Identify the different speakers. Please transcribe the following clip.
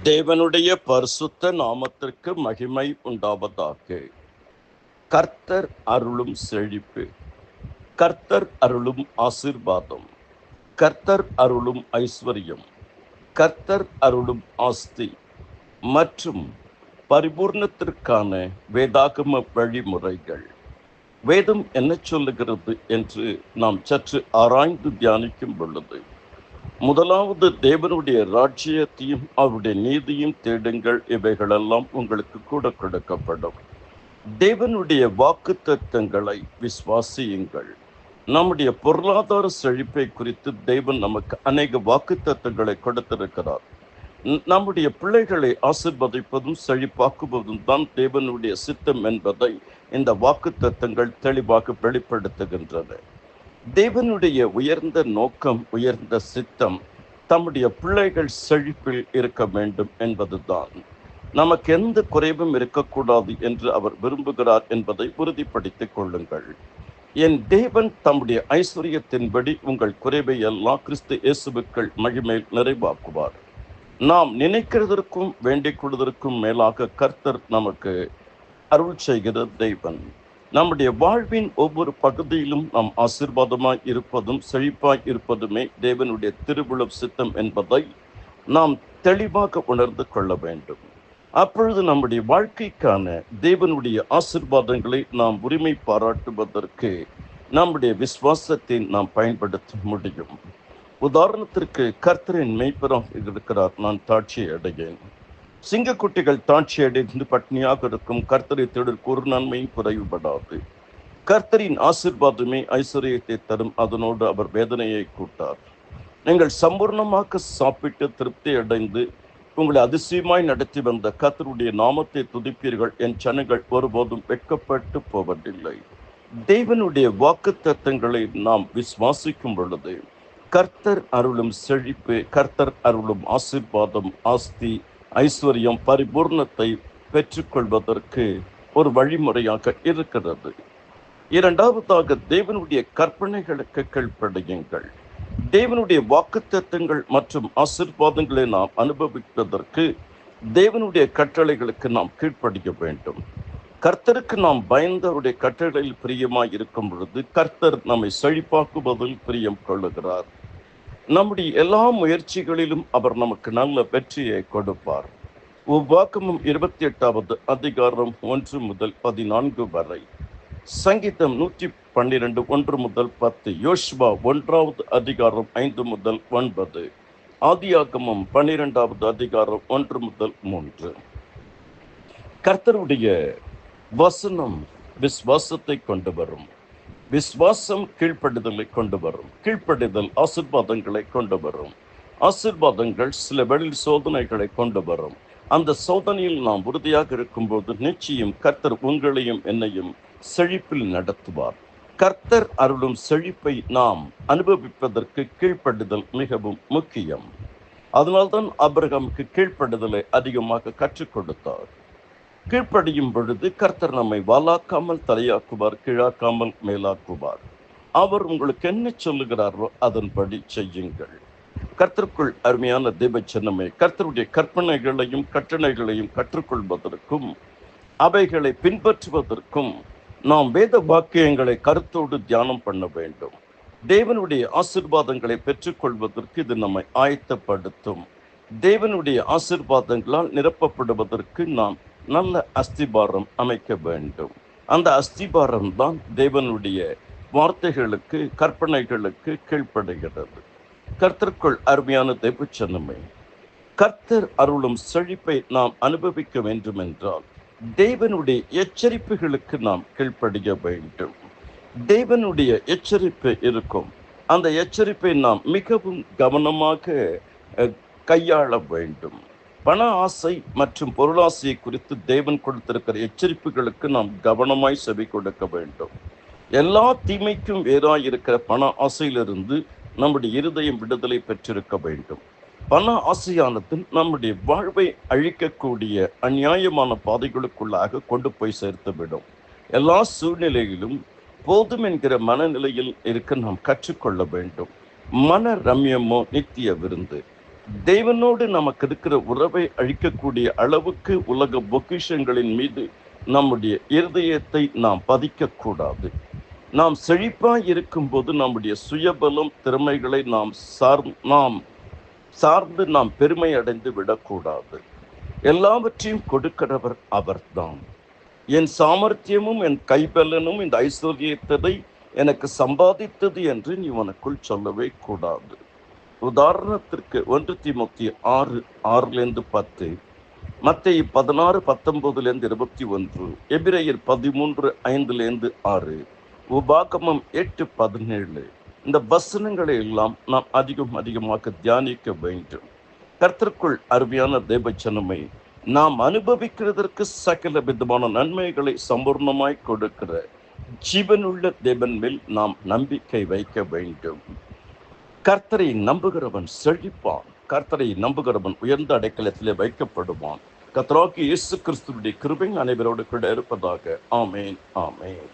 Speaker 1: தேவனுடைய பரிசுத்த நாமத்திற்கு மகிமை உண்டாவதாக. கர்த்தர் அருளும் செழிப்பு, கர்த்தர் அருளும் ஆசீர்வாதம், கர்த்தர் அருளும் ஐஸ்வர்யம், கர்த்தர் அருளும் ஆஸ்தி மற்றும் பரிபூர்ணத்திற்கான வேதாகம வழிமுறைகள். வேதம் என்ன சொல்லுகிறது என்று நாம் சற்று ஆராய்ந்து தியானிக்கும் பொழுது, முதலாவது தேவனுடைய ராஜ்யத்தையும் அவருடைய நீதியும் தேடுங்கள், இவைகளெல்லாம் உங்களுக்கு கூட கொடுக்கப்படும். தேவனுடைய வாக்குத்தத்தங்களை விசுவாசியுங்கள். நம்முடைய பொருளாதார செழிப்பை குறித்து தேவன் நமக்கு அநேக வாக்குத்தத்தங்களை கொடுத்திருக்கிறார். நம்முடைய பிள்ளைகளை ஆசீர்வதிப்பதும் செழிப்பாக்குவதும் தான் தேவனுடைய சித்தம் என்பதை இந்த வாக்குத்தத்தங்கள் தெளிவாக வெளிப்படுத்துகின்றன. தேவனுடைய உயர்ந்த நோக்கம், உயர்ந்த சித்தம் தம்முடைய பிள்ளைகள் செழிப்பில் இருக்க வேண்டும் என்பதுதான். நமக்கு எந்த குறைவும் இருக்கக்கூடாது என்று அவர் விரும்புகிறார் என்பதை உறுதிப்படுத்திக் கொள்ளுங்கள். என் தேவன் தம்முடைய ஐஸ்வர்யத்தின்படி உங்கள் குறைவை எல்லாம் கிறிஸ்து இயேசுவுக்குள் மகிமையில் நிறைவாக்குவார். நாம் நினைக்கிறதற்கும் வேண்டிக் கொள்வதற்கும் மேலாக கர்த்தர் நமக்கு அருள் செய்கிற தெய்வன். நம்முடைய வாழ்வின் ஒவ்வொரு பகுதியிலும் நாம் ஆசீர்வாதமாய் இருப்பதும் செழிப்பாய் இருப்பதுமே தேவனுடைய திருவுள சித்தம் என்பதை நாம் தெளிவாக உணர்ந்து கொள்ள வேண்டும். அப்பொழுது நம்முடைய வாழ்க்கைக்கான தேவனுடைய ஆசீர்வாதங்களை நாம் உரிமை பாராட்டுவதற்கு நம்முடைய விசுவாசத்தை நாம் பயன்படுத்த முடியும். உதாரணத்திற்கு, கர்த்தரின் மெய்ப்பராக இருக்கிறார், நான் தாட்சி அடையேன். சிங்கக்குட்டிகள் தாட்சி அடைந்து பட்னியாக இருக்கும். கர்த்தரை தேடுவதற்கு ஒரு நன்மையும் குறைவுபடாது. கர்த்தரின் ஆசீர்வாதமே ஐஸ்வர்யத்தை தரும், அதனோடு அவர் வேதனையை கூட்டார். நீங்கள் சம்பூர்ணமாக சாப்பிட்டு திருப்தி அடைந்து உங்களை அதிசயமாய் நடத்தி வந்த கர்த்தருடைய நாமத்தை துதிப்பீர்கள். என் ஜனங்கள் ஒருபோதும் வெட்கப்பட்டு போவதில்லை. தேவனுடைய வாக்குத்தத்தங்களை நாம் விசுவாசிக்கும் பொழுது கர்த்தர் அருளும் செழிப்பு, கர்த்தர் அருளும் ஆசீர்வாதம், ஆஸ்தி, ஐஸ்வர்யம், பரிபூர்ணத்தை பெற்றுக்கொள்வதற்கு ஒரு வழிமுறையாக இருக்கிறது. இரண்டாவதாக, தேவனுடைய கற்பனைகளுக்கு கீழ்ப்படியுங்கள். தேவனுடைய வாக்குத்தத்தங்கள் மற்றும் ஆசீர்வாதங்களை நாம் அனுபவிப்பதற்கு தேவனுடைய கட்டளைகளுக்கு நாம் கீழ்ப்படிய வேண்டும். கர்த்தருக்கு நாம் பயந்தவருடைய கட்டளையில் பிரியமாய் இருக்கும் பொழுது கர்த்தர் நம்மை செழிப்பாக்குவதில் பிரியம் கொள்ளுகிறார். நம்முடைய எல்லா முயற்சிகளிலும் அவர் நமக்கு நல்ல வெற்றியை கொடுப்பார். உபாகமம் 28வது அதிகாரம் 1 முதல் 14 வரை, சங்கீதம் 112 1 முதல் 10, யோசுவா 1வது அதிகாரம் 5 முதல் 9, ஆதியாகமம் 12வது அதிகாரம் 1 முதல் 3. கர்த்தருடைய வசனம் விசுவாசத்தை கொண்டு வரும். விசுவாசம் கீழ்ப்படிதலை கொண்டு வரும். கீழ்ப்படிதல் ஆசீர்வாதங்களை கொண்டு வரும். ஆசீர்வாதங்கள் சில வேளையில் சோதனைகளை கொண்டு வரும். அந்த சோதனையில் நாம் உறுதியாக இருக்கும்போது நிச்சயம் கர்த்தர் உங்களையும் என்னையும் செழிப்பில் நடத்துவார். கர்த்தர் அருளும் செழிப்பை நாம் அனுபவிப்பதற்கு கீழ்ப்படிதல் மிகவும் முக்கியம். அதனால்தான் ஆபிரகாமுக்கு கீழ்ப்படிதலை அதிகமாக கற்றுக் கொடுத்தார். கீழ்ப்படியும் பொழுது கர்த்தர் நம்மை வாலாக்காமல் தலையாக்குவார், கீழாக்காமல் மேலாக்குவார். அவர் உங்களுக்கு என்ன சொல்லுகிறாரோ அதன்படி செய்யுங்கள். கர்த்தருக்குள் அருமையான தேவச்சனமே, கர்த்தருடைய கற்பனைகளையும் கட்டளைகளையும் கற்றுக்கொள்வதற்கும் அவைகளை பின்பற்றுவதற்கும் நாம் வேத வாக்கியங்களை கருத்தோடு தியானம் பண்ண வேண்டும். தேவனுடைய ஆசீர்வாதங்களை பெற்றுக்கொள்வதற்கு இது நம்மை ஆயத்தப்படுத்தும். தேவனுடைய ஆசீர்வாதங்களால் நிரப்பப்படுவதற்கு நாம் நல்ல அஸ்திபாரம் அமைக்க வேண்டும். அந்த அஸ்திபாரம் தான் தேவனுடைய வார்த்தைகளுக்கு, கற்பனைகளுக்கு கீழ்ப்படுகிறது. கர்த்தருக்குள் அருமையான தேவச்சனமே, கர்த்தர் அருளும் செழிப்பை நாம் அனுபவிக்க வேண்டும் என்றால் தேவனுடைய எச்சரிப்புகளுக்கு நாம் கீழ்ப்படிய வேண்டும். தேவனுடைய எச்சரிப்பு இருக்கும். அந்த எச்சரிப்பை நாம் மிகவும் கவனமாக கையாள வேண்டும். பண ஆசை மற்றும் பொருளாசையை குறித்து தேவன் கொடுத்திருக்கிற எச்சரிப்புகளுக்கு நாம் கவனமாய் செவி கொடுக்க வேண்டும். எல்லா தீமைக்கும் வேறாயிருக்கிற பண ஆசையிலிருந்து நம்முடைய இருதயம் விடுதலை பெற்றிருக்க வேண்டும். பண ஆசையானது நம்முடைய வாழ்வை அழிக்கக்கூடிய அநியாயமான பாதைகளுக்குள்ளாக கொண்டு போய் சேர்த்துவிடும். எல்லா சூழ்நிலையிலும் போதும் என்கிற மனநிலையில் இருக்க நாம் கற்றுக்கொள்ள வேண்டும். மன ரம்யமோ நித்திய விருந்து. தேவனோடு நமக்கு இருக்கிற உறவை அழிக்கக்கூடிய அளவுக்கு உலக பொக்கிஷங்களின் மீது நம்முடைய இருதயத்தை நாம் பதிக்கக்கூடாது. நாம் செழிப்பாய் இருக்கும்போது நம்முடைய சுயபலம் திறமைகளை நாம் சார்ந்து நாம் பெருமை அடைந்து விடக்கூடாது. எல்லாவற்றையும் கொடுக்கிறவர் அவர்தான். என் சாமர்த்தியமும் என் கைபலனும் இந்த ஐஸ்வர்யத்தை எனக்கு சம்பாதித்தது என்று நீ உனக்குள் சொல்லவே கூடாது. உதாரணத்திற்கு 1 தீமோத்தேயு 6:6-10, மத்தேயு 16:19-21, எபிரெயர் 13:5-6, உபாகமம் 8:17. இந்த வசனங்களை எல்லாம் நாம் அதிகமாக தியானிக்க வேண்டும். கர்த்தருக்குள் அருமையான தேவஜனமே, நாம் அனுபவிக்கிறதற்கு சகல விதமான நன்மைகளை சம்பூர்ணமாய் கொடுக்கிற ஜீவனுள்ள தேவன் மேல் நாம் நம்பிக்கை வைக்க வேண்டும். கர்த்தரை நம்புகிறவன் செழிப்பான். கர்த்தரை நம்புகிறவன் உயர்ந்த அடைக்கலத்திலே வைக்கப்படுவான். கர்த்தராகிய இயேசு கிறிஸ்துவின் கிருபை அனைவரோடு கூட இருப்பதாக. ஆமேன், ஆமேன்.